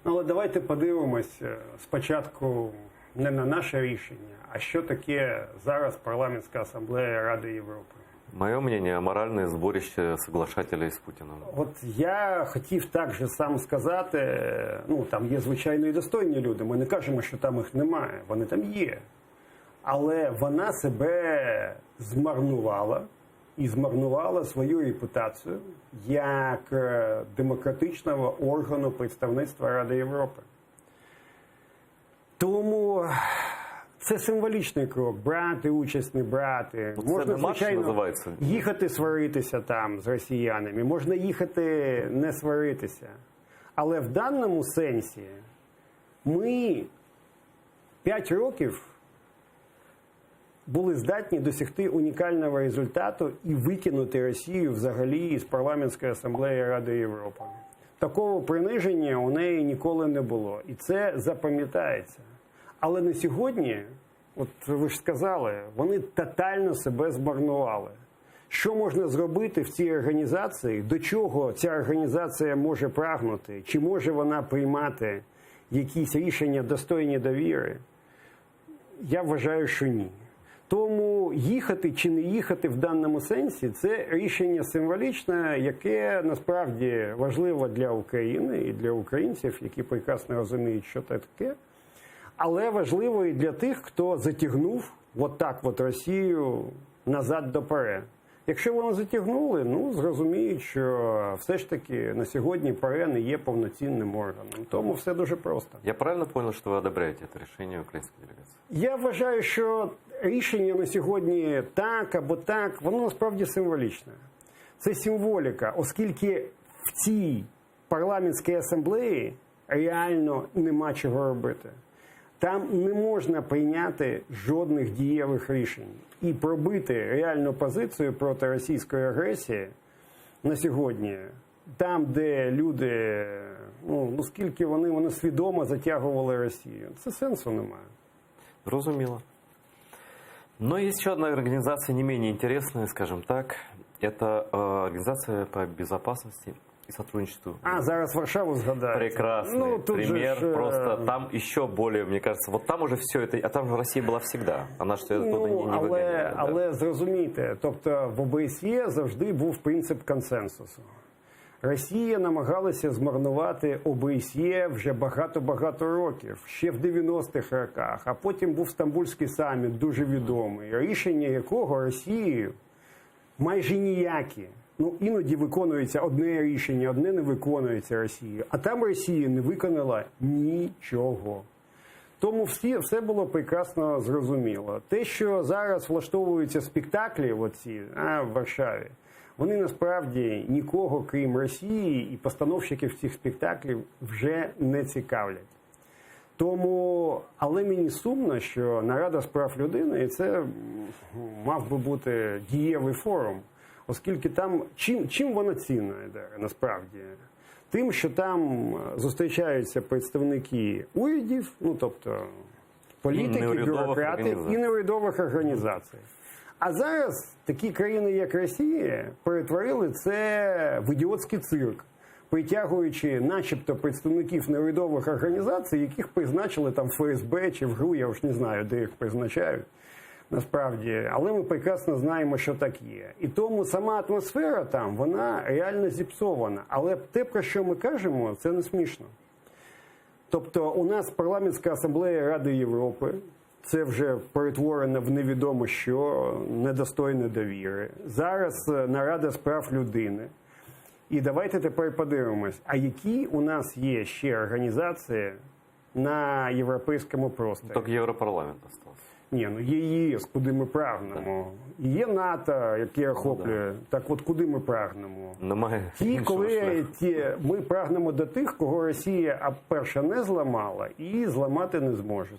Але давайте подивимось спочатку не на наше рішення, а що таке зараз Парламентська асамблея Ради Європи. Мое мнение, моральное сборище соглашателей з Путіним. От я хотів так же сам сказати, ну там є звичайно і достойні люди, ми не кажемо, що там їх немає, вони там є. Але вона себе змарнувала і змарнувала свою репутацію як демократичного органу представництва Ради Європи. Тому це символічний крок. Брати участь, не брати. Можна, звичайно, їхати сваритися там з росіянами, можна їхати не сваритися. Але в даному сенсі ми 5 років були здатні досягти унікального результату і викинути Росію взагалі із Парламентської асамблеї Ради Європи. Такого приниження у неї ніколи не було. І це запам'ятається. Але на сьогодні, от ви ж сказали, вони тотально себе змарнували. Що можна зробити в цій організації? До чого ця організація може прагнути? Чи може вона приймати якісь рішення достойні довіри? Я вважаю, що ні. Тому їхати чи не їхати в даному сенсі – це рішення символічне, яке насправді важливо для України і для українців, які прекрасно розуміють, що це таке. Але важливо і для тих, хто затягнув отак от Росію назад до ПАРЄ. Якщо вони затягнули, ну, зрозуміють, що все ж таки на сьогодні ПАРЄ не є повноцінним органом. Тому все дуже просто. Я правильно понял, що ви одобряєте це рішення української делегації? Я вважаю, що рішення на сьогодні так або так, воно насправді символічне. Це символіка, оскільки в цій парламентській асамблеї реально нема чого робити. Там не можна прийняти жодних дієвих рішень. І пробити реальну позицію проти російської агресії на сьогодні, там, де люди, ну скільки вони свідомо затягували Росію, це сенсу немає. Зрозуміло. Но есть еще одна организация не менее интересная, скажем так. Это Организация по безопасности и сотрудничеству. Зараз Варшаву згадали. Прекрасный пример. Просто там еще более, мне кажется, вот там уже все это, а там же Россия была всегда. Она ж оттуда не виганяла. Але зрозумійте, тобто в ОБСЄ завжди був принцип консенсусу. Росія намагалася змарнувати ОБСЄ вже багато-багато років, ще в 90-х роках, а потім був Стамбульський саміт, дуже відомий, рішення якого Росією майже ніякі. Ну, іноді виконується одне рішення, одне не виконується Росією, а там Росія не виконала нічого. Тому все було прекрасно зрозуміло. Те, що зараз влаштовуються спектаклі оці, в Варшаві, вони насправді нікого, крім Росії і постановщиків цих спектаклів, вже не цікавлять. Тому, але мені сумно, що Нарада з прав людини, і це мав би бути дієвий форум, оскільки там, чим вона цінна, насправді? Тим, що там зустрічаються представники урядів, ну тобто політики, бюрократи і неурядових організацій. А зараз такі країни, як Росія, перетворили це в ідіотський цирк, притягуючи начебто представників неурядових організацій, яких призначили там в ФСБ чи в ГРУ, я ж не знаю, де їх призначають, насправді. Але ми прекрасно знаємо, що так є. І тому сама атмосфера там, вона реально зіпсована. Але те, про що ми кажемо, це не смішно. Тобто у нас Парламентська асамблея Ради Європи, це вже перетворено в невідомо що, недостойне довіри. Зараз Нарада з прав людини. І давайте тепер подивимось, а які у нас є ще організації на європейському просторі? Тільки Європарламент залишився. Ні, ну є ЄС, куди ми прагнемо. І є НАТО, яке охоплює. Так от куди ми прагнемо? Немає. Коли ми прагнемо до тих, кого Росія, перша, не зламала і зламати не зможе.